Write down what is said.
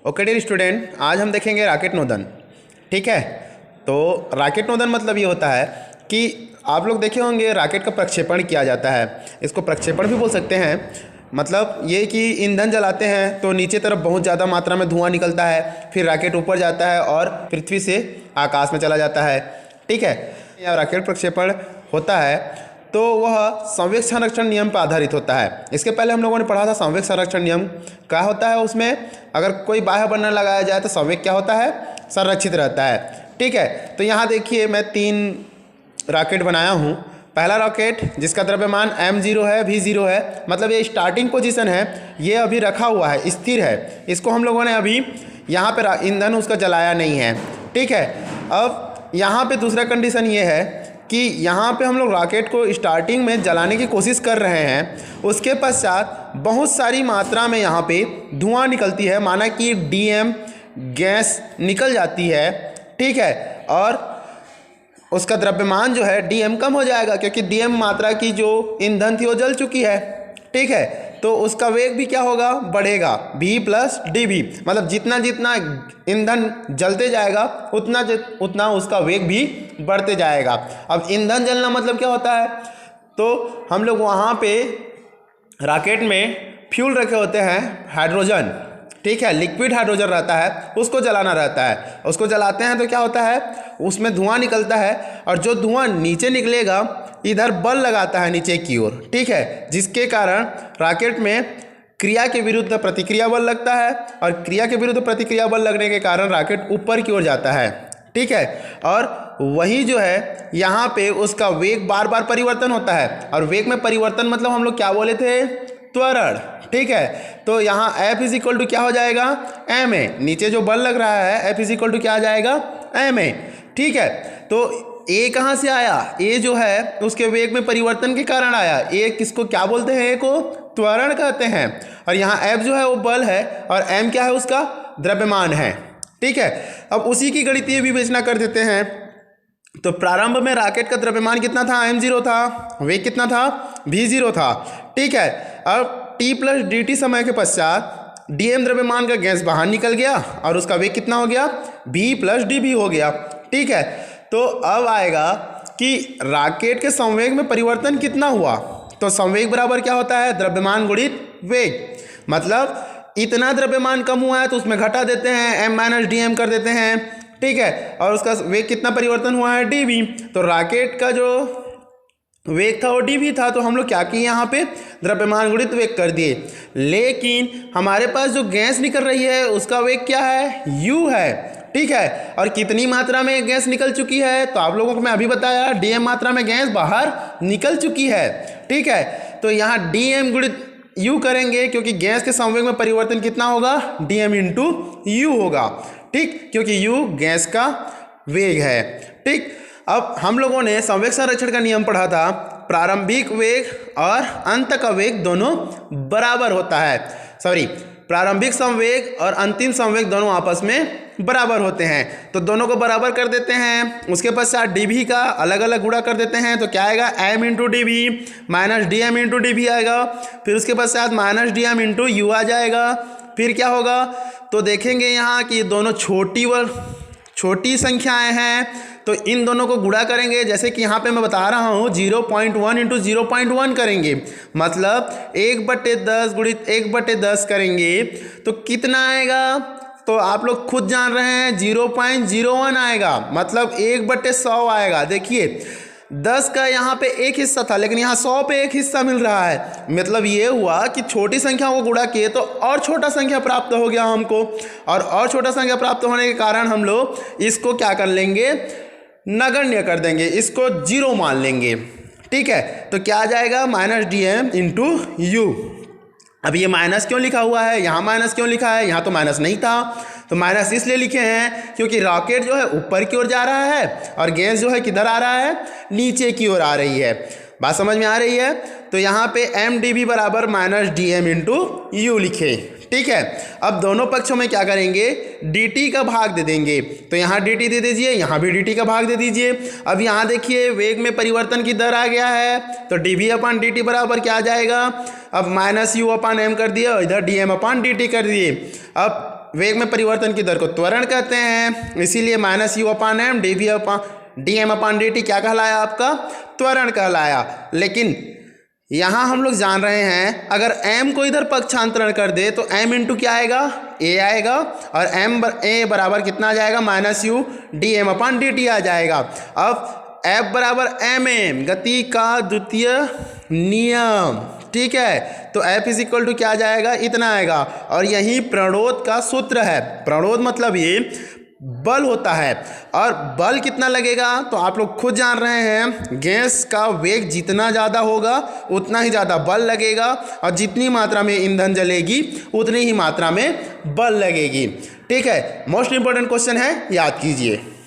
Okay dear student, आज हम देखेंगे रॉकेट नोदन। ठीक है, तो रॉकेट नोदन मतलब ये होता है कि आप लोग देखे होंगे रॉकेट का प्रक्षेपण किया जाता है। इसको प्रक्षेपण भी बोल सकते हैं। मतलब ये कि ईंधन जलाते हैं तो नीचे तरफ बहुत ज़्यादा मात्रा में धुआं निकलता है, फिर रॉकेट ऊपर जाता है और पृथ्वी से आकाश में चला जाता है। ठीक है, यह रॉकेट प्रक्षेपण होता है तो वह संवेग संरक्षण नियम पर आधारित होता है। इसके पहले हम लोगों ने पढ़ा था संवेग संरक्षण नियम क्या होता है। उसमें अगर कोई बाह्य बंधन लगाया जाए तो संवेग क्या होता है, संरक्षित रहता है। ठीक है, तो यहाँ देखिए मैं 3 रॉकेट बनाया हूँ। पहला रॉकेट जिसका द्रव्यमान m0 है, v0 है, मतलब ये स्टार्टिंग पोजीशन है, ये अभी रखा हुआ है, स्थिर है। इसको हम लोगों ने अभी यहाँ पे ईंधन उसका जलाया नहीं है। ठीक है, अब यहाँ पे दूसरा कंडीशन ये है कि यहाँ पे हम लोग रॉकेट को स्टार्टिंग में जलाने की कोशिश कर रहे हैं। उसके पश्चात बहुत सारी मात्रा में यहाँ पे धुआं निकलती है, माना कि DM गैस निकल जाती है। ठीक है, और उसका द्रव्यमान जो है DM कम हो जाएगा, क्योंकि DM मात्रा की जो ईंधन थी वो जल चुकी है। ठीक है, तो उसका वेग भी क्या होगा, बढ़ेगा, v + dv। मतलब जितना जितना ईंधन जलते जाएगा उतना उसका वेग भी बढ़ते जाएगा। अब ईंधन जलना मतलब क्या होता है, तो हम लोग वहाँ पे रॉकेट में फ्यूल रखे होते हैं, हाइड्रोजन। ठीक है, लिक्विड हाइड्रोजन रहता है, उसको जलाना रहता है। उसको जलाते हैं तो क्या होता है, उसमें धुआं निकलता है, और जो धुआं नीचे निकलेगा इधर बल लगाता है नीचे की ओर। ठीक है, जिसके कारण रॉकेट में क्रिया के विरुद्ध प्रतिक्रिया बल लगता है, और क्रिया के विरुद्ध प्रतिक्रिया बल लगने के कारण रॉकेट ऊपर की ओर जाता है। ठीक है, और वही जो है यहाँ पे उसका वेग बार बार परिवर्तन होता है, और वेग में परिवर्तन मतलब हम लोग क्या बोले थे, त्वरण। ठीक है, तो यहाँ F = क्या हो जाएगा, ma। नीचे जो बल लग रहा है F = क्या आ जाएगा, ma। ठीक है, तो A कहाँ से आया, A जो है उसके वेग में परिवर्तन के कारण आया। A किसको क्या बोलते हैं, A को त्वरण कहते हैं, और यहाँ F जो है वो बल है, और m क्या है, उसका द्रव्यमान है। ठीक है, अब उसी की गणितीय विवेचना कर देते हैं। तो प्रारंभ में रॉकेट का द्रव्यमान कितना था, m0 था, वेग कितना था, v0 था। ठीक है, अब t + dt समय के पश्चात dm द्रव्यमान का गैस बाहर निकल गया, और उसका वेग कितना हो गया, v + dv हो गया। ठीक है, तो अब आएगा कि रॉकेट के संवेग में परिवर्तन कितना हुआ। तो संवेग बराबर क्या होता है, द्रव्यमान गुणित वेग। मतलब इतना द्रव्यमान कम हुआ है तो उसमें घटा देते हैं, m - dm कर देते हैं। ठीक है, और उसका वेग कितना परिवर्तन हुआ है, dv। तो रॉकेट का जो वेग था वो dv था, तो हम लोग क्या किए, यहाँ पे द्रव्यमान गुणित वेग कर दिए। लेकिन हमारे पास जो गैस निकल रही है उसका वेग क्या है, u है। ठीक है, और कितनी मात्रा में गैस निकल चुकी है, तो आप लोगों को मैं अभी बताया, dm मात्रा में गैस बाहर निकल चुकी है। ठीक है, तो यहाँ dm गुणित u करेंगे, क्योंकि गैस के संवेग में परिवर्तन कितना होगा, dm × u होगा। ठीक, क्योंकि u गैस का वेग है। ठीक, अब हम लोगों ने संवेग संरक्षण का नियम पढ़ा था, प्रारंभिक वेग और अंत का वेग दोनों बराबर होता है। प्रारंभिक संवेग और अंतिम संवेग दोनों आपस में बराबर होते हैं। तो दोनों को बराबर कर देते हैं, उसके पश्चात dv का अलग अलग गुणा कर देते हैं, तो क्या आएगा, m × dv - dm × dv आएगा। फिर उसके पश्चात -dm × u आ जाएगा। फिर क्या होगा, तो देखेंगे यहाँ कि दोनों छोटी संख्याएं हैं, तो इन दोनों को गुणा करेंगे। जैसे कि यहाँ पे मैं बता रहा हूँ 0.1 × 0.1 करेंगे, मतलब 1/10 गुणित 1/10 करेंगे तो कितना आएगा, तो आप लोग खुद जान रहे हैं, 0.01 आएगा, मतलब 1/100 आएगा। देखिए 10 का यहाँ पे एक हिस्सा था, लेकिन यहाँ 100 पे एक हिस्सा मिल रहा है। मतलब ये हुआ कि छोटी संख्या को गुणा किए तो और छोटा संख्या प्राप्त हो गया हमको, और छोटा संख्या प्राप्त होने के कारण हम लोग इसको क्या कर लेंगे, नगण्य कर देंगे, इसको 0 मान लेंगे। ठीक है, तो क्या आ जाएगा, -dm × u। अब ये माइनस क्यों लिखा हुआ है, यहाँ माइनस क्यों लिखा है, यहाँ तो माइनस नहीं था। तो माइनस इसलिए लिखे हैं क्योंकि रॉकेट जो है ऊपर की ओर जा रहा है, और गैस जो है किधर आ रहा है, नीचे की ओर आ रही है। बात समझ में आ रही है। तो यहाँ पे mdv बराबर -dm × u लिखे। ठीक है, अब दोनों पक्षों में क्या करेंगे, dt का भाग दे देंगे। तो यहाँ dt दे दीजिए, यहाँ भी dt का भाग दे दीजिए। अब यहाँ देखिए वेग में परिवर्तन की दर आ गया है, तो dv/dt बराबर क्या आ जाएगा, अब -u/m कर दिए और इधर dm/dt कर दिए। अब वेग में परिवर्तन की दर को त्वरण कहते हैं, इसीलिए -u/m dm/dt क्या कहलाया आपका? त्वरण कहलाया। लेकिन यहाँ हम लोग जान रहे हैं अगर m को इधर पक्षांतरण कर दे तो m इंटू क्या आएगा? a आएगा, और a बराबर कितना आ जाएगा? -u dm/dt आ जाएगा। अब F बराबर ma, गति का द्वितीय नियम, ठीक है। तो F इज इक्वल टू क्या आ जाएगा? इतना आएगा। और यही प्रणोद का सूत्र है। प्रणोद मतलब ये बल होता है, और बल कितना लगेगा तो आप लोग खुद जान रहे हैं, गैस का वेग जितना ज़्यादा होगा उतना ही ज़्यादा बल लगेगा, और जितनी मात्रा में ईंधन जलेगी उतनी ही मात्रा में बल लगेगी, ठीक है। मोस्ट इंपॉर्टेंट क्वेश्चन है, याद कीजिए।